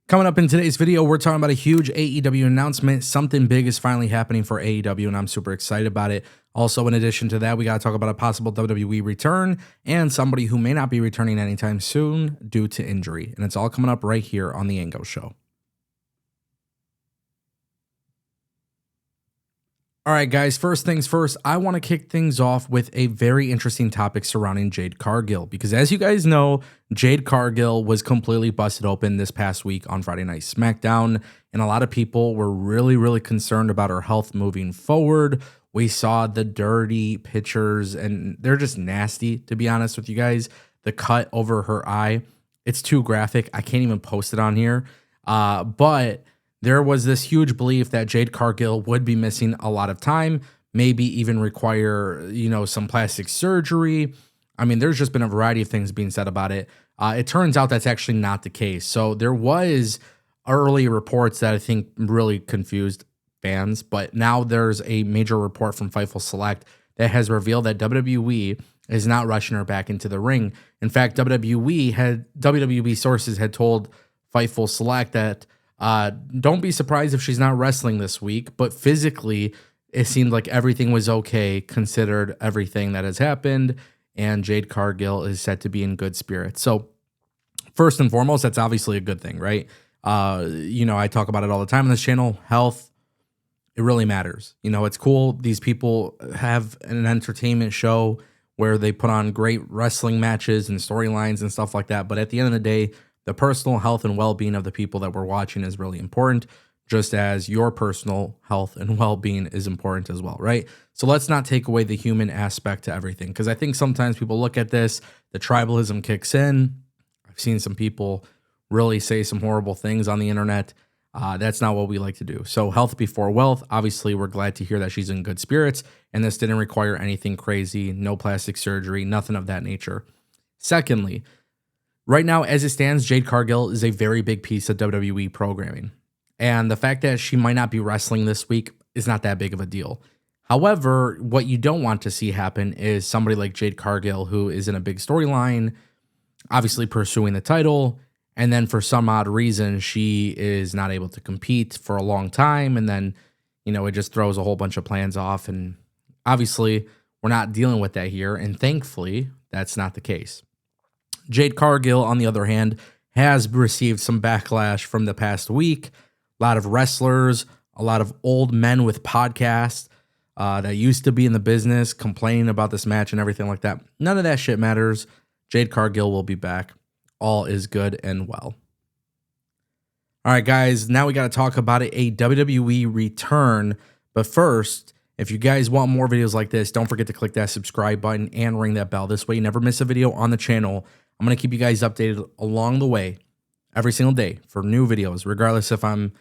Coming up in today's video, we're talking about a huge AEW announcement. Something big is finally happening for AEW, and I'm super excited about it. Also, in addition to that, we got to talk about a possible WWE return and somebody who may not be returning anytime soon due to injury. And it's all coming up right here on the Ango Show. All right, guys, first things first, I want to kick things off with a very interesting topic surrounding Jade Cargill, because as you guys know, Jade Cargill was completely busted open this past week on Friday Night SmackDown, and a lot of people were really concerned about her health moving forward. We saw the dirty pictures, and they're just nasty, to be honest with you guys. The cut over her eye, it's too graphic. I can't even post it on here, but there was this huge belief that Jade Cargill would be missing a lot of time, maybe even require, some plastic surgery. I mean, there's just been a variety of things being said about it. It turns out that's actually not the case. So there was early reports that I think really confused fans, but now there's a major report from Fightful Select that has revealed that WWE is not rushing her back into the ring. In fact, WWE sources had told Fightful Select that don't be surprised if she's not wrestling this week, but physically it seemed like everything was okay, considered everything that has happened, and Jade Cargill is set to be in good spirits. So first and foremost, that's obviously a good thing, right? I talk about it all the time on this channel. Health, it really matters. It's cool. These people have an entertainment show where they put on great wrestling matches and storylines and stuff like that. But at the end of the day, the personal health and well-being of the people that we're watching is really important, just as your personal health and well-being is important as well, right? So let's not take away the human aspect to everything, because I think sometimes people look at this, the tribalism kicks in. I've seen some people really say some horrible things on the internet. That's not what we like to do. So health before wealth. Obviously, we're glad to hear that she's in good spirits, and this didn't require anything crazy, no plastic surgery, nothing of that nature. Secondly, right now, as it stands, Jade Cargill is a very big piece of WWE programming. And the fact that she might not be wrestling this week is not that big of a deal. However, what you don't want to see happen is somebody like Jade Cargill, who is in a big storyline, obviously pursuing the title, and then for some odd reason, she is not able to compete for a long time. And then, it just throws a whole bunch of plans off. And obviously, we're not dealing with that here. And thankfully, that's not the case. Jade Cargill, on the other hand, has received some backlash from the past week. A lot of wrestlers, a lot of old men with podcasts that used to be in the business complaining about this match and everything like that. None of that shit matters. Jade Cargill will be back. All is good and well. All right, guys, now we got to talk about a WWE return. But first, if you guys want more videos like this, don't forget to click that subscribe button and ring that bell. This way you never miss a video on the channel. I'm going to keep you guys updated along the way every single day for new videos, regardless if I'm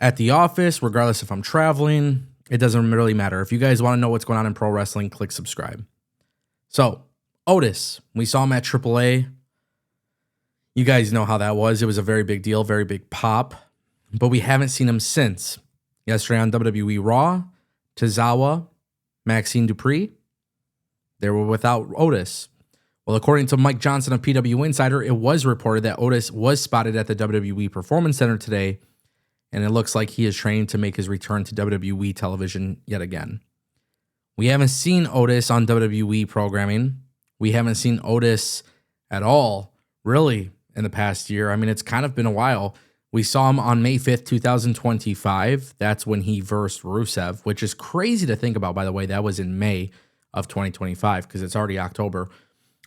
at the office, regardless if I'm traveling. It doesn't really matter. If you guys want to know what's going on in pro wrestling, click subscribe. So, Otis, we saw him at AAA. You guys know how that was. It was a very big deal, very big pop, but we haven't seen him since. Yesterday on WWE Raw, Tozawa, Maxine Dupree, they were without Otis. Well, according to Mike Johnson of PW Insider, it was reported that Otis was spotted at the WWE Performance Center today, and it looks like he is training to make his return to WWE television yet again. We haven't seen Otis on WWE programming. We haven't seen Otis at all, really, in the past year. I mean, it's kind of been a while. We saw him on May 5th, 2025. That's when he versed Rusev, which is crazy to think about, by the way. That was in May of 2025 because it's already October.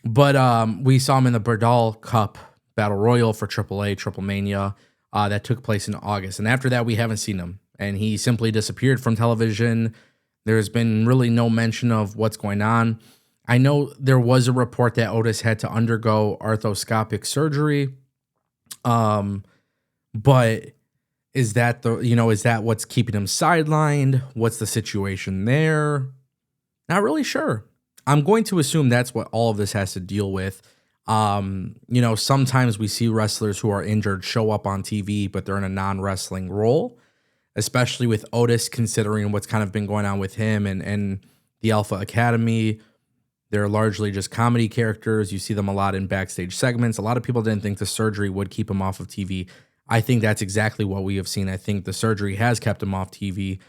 But we saw him in the Berdal Cup Battle Royal for AAA, Triple Mania, that took place in August. And after that, we haven't seen him. And he simply disappeared from television. There's been really no mention of what's going on. I know there was a report that Otis had to undergo arthroscopic surgery. But is that is that what's keeping him sidelined? What's the situation there? Not really sure. I'm going to assume that's what all of this has to deal with. Sometimes we see wrestlers who are injured show up on TV, but they're in a non-wrestling role, especially with Otis, considering what's kind of been going on with him and the Alpha Academy. They're largely just comedy characters. You see them a lot in backstage segments. A lot of people didn't think the surgery would keep him off of TV. I think that's exactly what we have seen. I think the surgery has kept him off TV.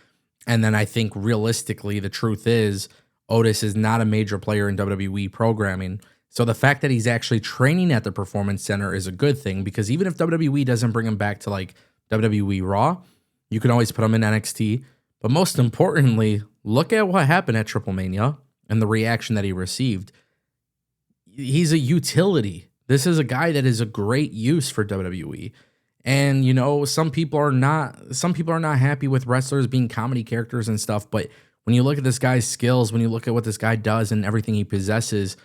And then I think realistically, the truth is Otis is not a major player in WWE programming. So the fact that he's actually training at the Performance Center is a good thing, because even if WWE doesn't bring him back to like WWE Raw, you can always put him in NXT. But most importantly, look at what happened at Triple Mania and the reaction that he received. He's a utility. This is a guy that is a great use for WWE. And you know, some people are not happy with wrestlers being comedy characters and stuff, but when you look at this guy's skills, when you look at what this guy does and everything he possesses,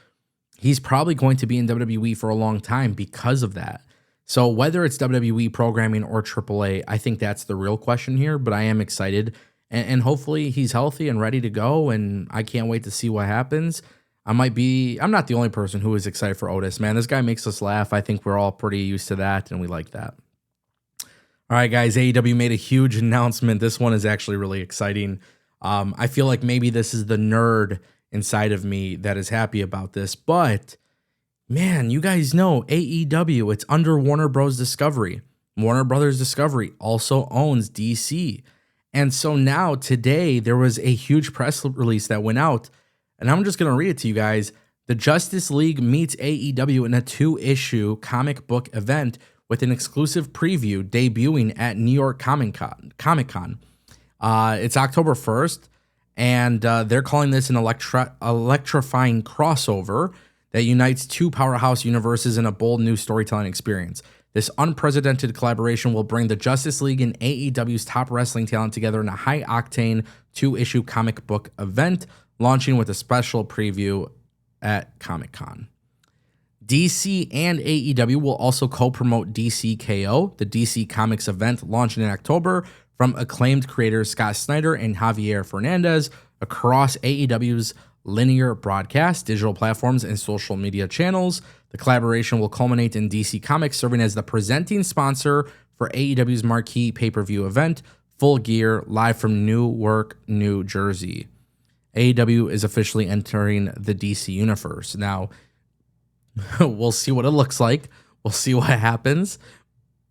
he's probably going to be in WWE for a long time because of that. So whether it's WWE programming or AAA, I think that's the real question here, but I am excited, and hopefully he's healthy and ready to go, and I can't wait to see what happens. I'm not the only person who is excited for Otis, man. This guy makes us laugh. I think we're all pretty used to that, and we like that. All right, guys, AEW made a huge announcement. This one is actually really exciting. I feel like maybe this is the nerd inside of me that is happy about this, but man, you guys know AEW, it's under Warner Bros. Discovery. Warner Brothers Discovery also owns DC. And so now today there was a huge press release that went out, and I'm just going to read it to you guys. The Justice League meets AEW in a 2-issue comic book event with an exclusive preview debuting at New York Comic-Con. It's October 1st, and they're calling this an electrifying crossover that unites two powerhouse universes in a bold new storytelling experience. This unprecedented collaboration will bring the Justice League and AEW's top wrestling talent together in a high-octane 2-issue comic book event, launching with a special preview at Comic-Con. DC and AEW will also co-promote DC KO, the DC Comics event launching in October, from acclaimed creators Scott Snyder and Javier Fernandez across AEW's linear broadcast, digital platforms, and social media channels. The collaboration will culminate in DC Comics serving as the presenting sponsor for AEW's marquee pay-per-view event, Full Gear, live from Newark, New Jersey. AEW is officially entering the DC universe. Now, we'll see what it looks like. We'll see what happens.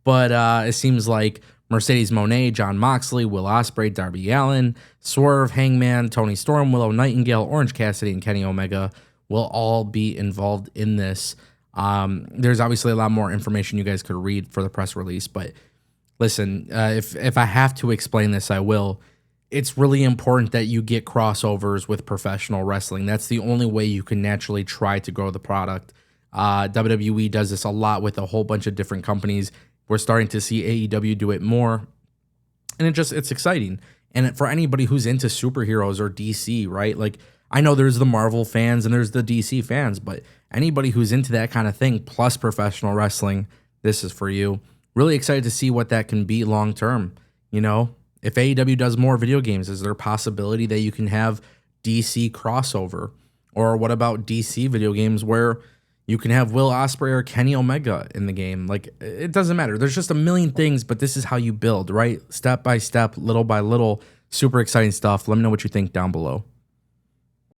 But it seems like Mercedes Moné, Jon Moxley, Will Ospreay, Darby Allin, Swerve, Hangman, Tony Storm, Willow Nightingale, Orange Cassidy, and Kenny Omega will all be involved in this. There's obviously a lot more information you guys could read for the press release, but listen, if I have to explain this, I will. It's really important that you get crossovers with professional wrestling. That's the only way you can naturally try to grow the product. WWE does this a lot with a whole bunch of different companies. We're starting to see AEW do it more, and it's exciting. And for anybody who's into superheroes or DC, right? Like, I know there's the Marvel fans and there's the DC fans, but anybody who's into that kind of thing, plus professional wrestling, this is for you. Really excited to see what that can be long term. You know, if AEW does more video games, is there a possibility that you can have DC crossover? Or what about DC video games where you can have Will Ospreay or Kenny Omega in the game? Like, it doesn't matter. There's just a million things, but this is how you build, right? Step by step, little by little. Super exciting stuff. Let me know what you think down below.